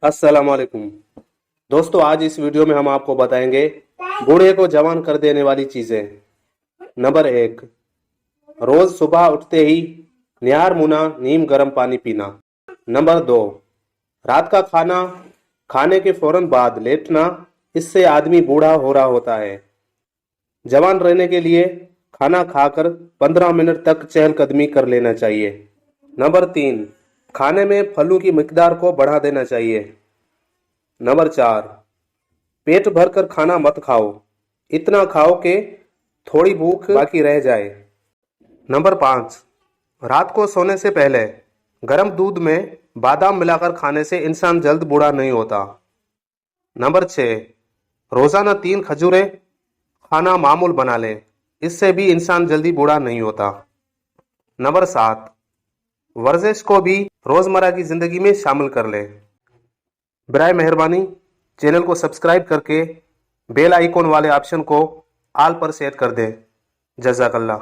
अस्सलाम वालेकुम दोस्तों, आज इस वीडियो में हम आपको बताएंगे बूढ़े को जवान कर देने वाली चीजें। नंबर 1, रोज सुबह उठते ही निहार मुना नीम गर्म पानी पीना। नंबर 2, रात का खाना खाने के फौरन बाद लेटना, इससे आदमी बूढ़ा हो रहा होता है। जवान रहने के लिए खाना खाकर 15 मिनट तक चहलकदमी कर लेना चाहिए। नंबर 3, खाने में फलों की मिकदार को बढ़ा देना चाहिए। नंबर 4, पेट भरकर खाना मत खाओ, इतना खाओ कि थोड़ी भूख बाकी रह जाए। नंबर 5, रात को सोने से पहले गर्म दूध में बादाम मिलाकर खाने से इंसान जल्द बूढ़ा नहीं होता। नंबर 6, रोजाना 3 खजूरें खाना मामूल बना ले, इससे भी इंसान जल्दी बूढ़ा नहीं होता। नंबर 7, वर्जिश को भी रोजमर्रा की जिंदगी में शामिल कर ले। बराए मेहरबानी चैनल को सब्सक्राइब करके बेल आइकॉन वाले ऑप्शन को ऑल पर सेट कर दें। जज़ाकल्लाह।